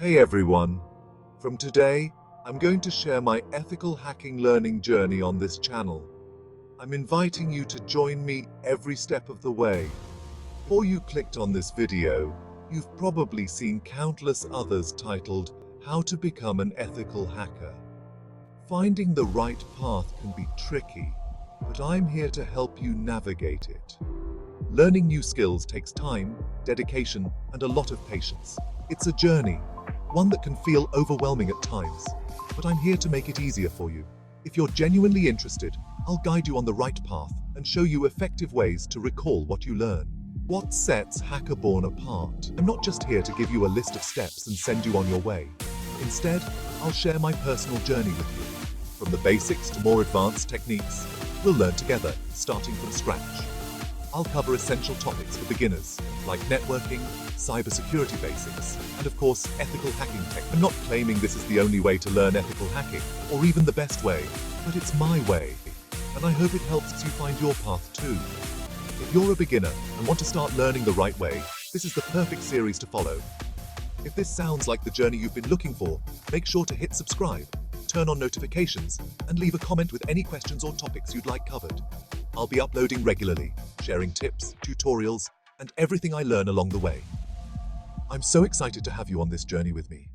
Hey everyone! From today, I'm going to share my ethical hacking learning journey on this channel. I'm inviting you to join me every step of the way. Before you clicked on this video, you've probably seen countless others titled, How to Become an Ethical Hacker. Finding the right path can be tricky, but I'm here to help you navigate it. Learning new skills takes time, dedication, and a lot of patience. It's a journey, one that can feel overwhelming at times, but I'm here to make it easier for you. If you're genuinely interested, I'll guide you on the right path and show you effective ways to recall what you learn. What sets HackerBorn apart? I'm not just here to give you a list of steps and send you on your way. Instead, I'll share my personal journey with you. From the basics to more advanced techniques, we'll learn together, starting from scratch. I'll cover essential topics for beginners, like networking, cybersecurity basics, and of course, ethical hacking tech. I'm not claiming this is the only way to learn ethical hacking, or even the best way, but it's my way, and I hope it helps you find your path too. If you're a beginner and want to start learning the right way, this is the perfect series to follow. If this sounds like the journey you've been looking for, make sure to hit subscribe, turn on notifications, and leave a comment with any questions or topics you'd like covered. I'll be uploading regularly, sharing tips, tutorials, and everything I learn along the way. I'm so excited to have you on this journey with me.